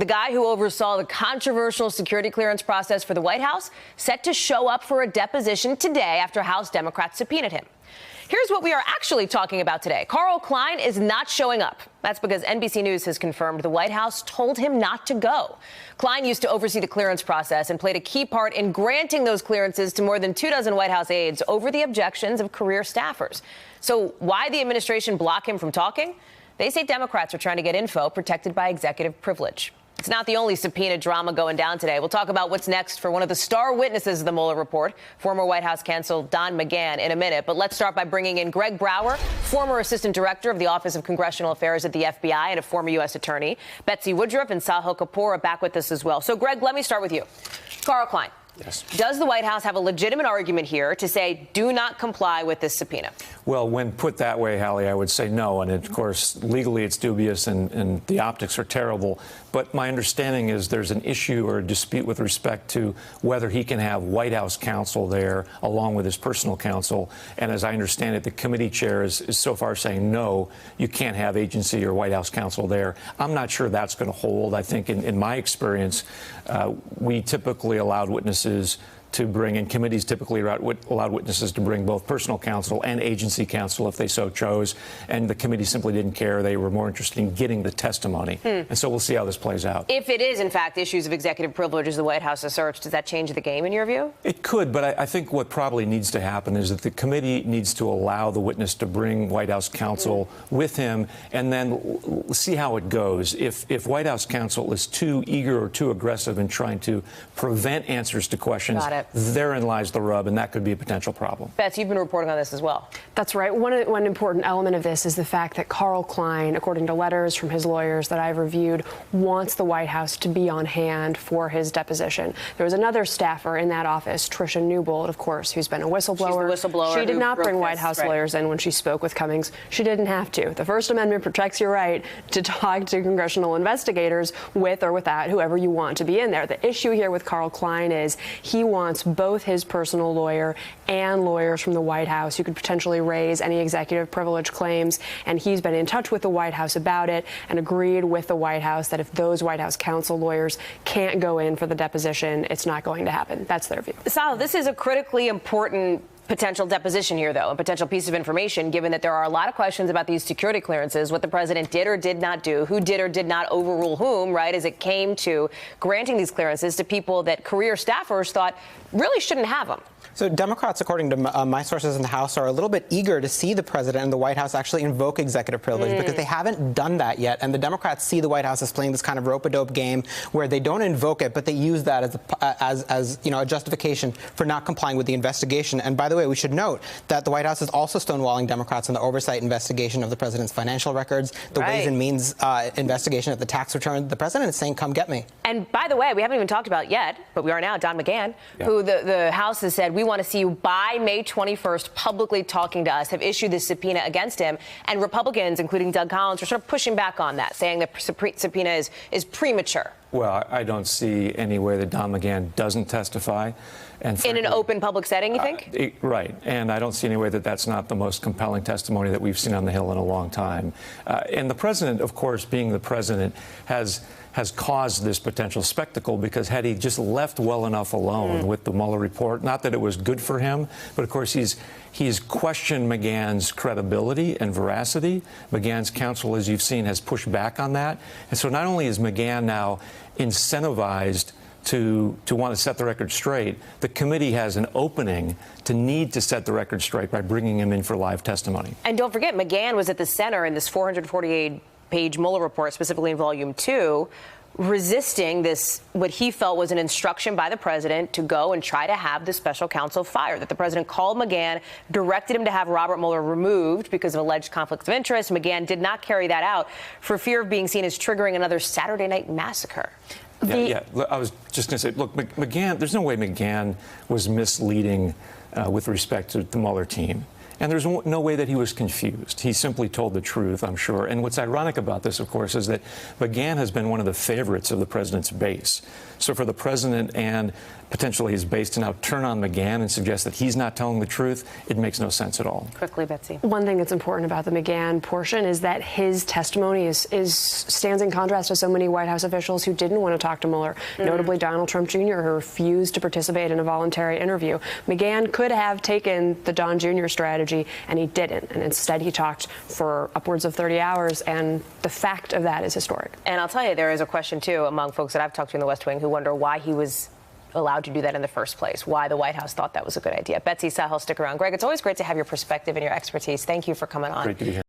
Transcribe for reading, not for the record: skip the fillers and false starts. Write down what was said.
The guy who oversaw the controversial security clearance process for the White House, set to show up for a deposition today after House Democrats subpoenaed him. Here's what we are actually talking about today. Kline is not showing up. That's because NBC News has confirmed the White House told him not to go. Kline used to oversee the clearance process and played a key part in granting those clearances to more than 24 White House aides over the objections of career staffers. So why the administration block him from talking? They say Democrats are trying to get info protected by executive privilege. It's not the only subpoena drama going down today. We'll talk about what's next for one of the star witnesses of the Mueller report, former White House counsel Don McGahn, in a minute. But let's start by bringing in Greg Brower, former assistant director of the Office of Congressional Affairs at the FBI and a former U.S. attorney. Betsy Woodruff and Sahil Kapoor are back with us as well. So, Greg, let me start with you. Kline. Yes. Does the White House have a legitimate argument here to say do not comply with this subpoena? Well, when put that way, Hallie, I would say no. And of course, legally it's dubious and the optics are terrible. But my understanding is there's an issue or a dispute with respect to whether he can have White House counsel there along with his personal counsel. And as I understand it, the committee chair is so far saying no, you can't have agency or White House counsel there. I'm not sure that's going to hold. I think in my experience, we typically allowed witnesses to bring, and committees typically allowed witnesses to bring both personal counsel and agency counsel if they so chose, and the committee simply didn't care. They were more interested in getting the testimony. And so we'll see how this plays out. If it is, in fact, issues of executive privilege as the White House asserts, does that change the game in your view? It could, but I think what probably needs to happen is that the committee needs to allow the witness to bring White House counsel with him and then see how it goes. If White House counsel is too eager or too aggressive in trying to prevent answers to questions, therein lies the rub, and that could be a potential problem. Beth, you've been reporting on this as well. That's right. One important element of this is the fact that Kline, according to letters from his lawyers that I've reviewed, wants the White House to be on hand for his deposition. There was another staffer in that office, Tricia Newbold, of course, who's been a whistleblower. She's the whistleblower. She did not bring White House lawyers in when she spoke with Cummings. She didn't have to. The First Amendment protects your right to talk to congressional investigators with or without whoever you want to be in there. The issue here with Kline is he wants both his personal lawyer and lawyers from the White House who could potentially raise any executive privilege claims. And he's been in touch with the White House about it and agreed with the White House that if those White House counsel lawyers can't go in for the deposition, it's not going to happen. That's their view. Sal, this is a critically important potential deposition here, though, a potential piece of information, given that there are a lot of questions about these security clearances, what the president did or did not do, who did or did not overrule whom, right, as it came to granting these clearances to people that career staffers thought really shouldn't have them. So Democrats, according to my sources in the House, are a little bit eager to see the president and the White House actually invoke executive privilege because they haven't done that yet. And the Democrats see the White House as playing this kind of rope-a-dope game where they don't invoke it, but they use that as a justification for not complying with the investigation. And by the way, we should note that the White House is also stonewalling Democrats in the oversight investigation of the president's financial records, the Ways and Means investigation of the tax return. The president is saying, come get me. And by the way, we haven't even talked about yet, but we are now, Don McGahn, who the House has said, we want to see you by May 21st publicly talking to us, have issued this subpoena against him. And Republicans, including Doug Collins, are sort of pushing back on that, saying the subpoena is premature. Well, I don't see any way that Don McGahn doesn't testify. And frankly, in an open public setting, you think? Right. And I don't see any way that that's not the most compelling testimony that we've seen on the Hill in a long time. And the president, of course, being the president, has caused this potential spectacle because had he just left well enough alone with the Mueller report, not that it was good for him, but of course he's questioned McGahn's credibility and veracity. McGahn's counsel, as you've seen, has pushed back on that. And so not only is McGahn now incentivized to want to set the record straight, the committee has an opening to need to set the record straight by bringing him in for live testimony. And don't forget, McGahn was at the center in this 448-page Mueller report, specifically in Volume 2, resisting this, what he felt was an instruction by the president to go and try to have the special counsel fired, that the president called McGahn, directed him to have Robert Mueller removed because of alleged conflicts of interest. McGahn did not carry that out for fear of being seen as triggering another Saturday night massacre. Yeah, I was just going to say, look, McGahn, there's no way McGahn was misleading with respect to the Mueller team. And there's no way that he was confused. He simply told the truth, I'm sure. And what's ironic about this, of course, is that McGahn has been one of the favorites of the president's base. So for the president and potentially his base to now turn on McGahn and suggest that he's not telling the truth, it makes no sense at all. Quickly, Betsy. One thing that's important about the McGahn portion is that his testimony stands in contrast to so many White House officials who didn't want to talk to Mueller, notably Donald Trump Jr., who refused to participate in a voluntary interview. McGahn could have taken the Don Jr. strategy, and he didn't. And instead, he talked for upwards of 30 hours, and the fact of that is historic. And I'll tell you, there is a question, too, among folks that I've talked to in the West Wing who wonder why he was allowed to do that in the first place, why the White House thought that was a good idea. Betsy, Sahel, stick around. Greg, it's always great to have your perspective and your expertise. Thank you for coming on. Great to be here.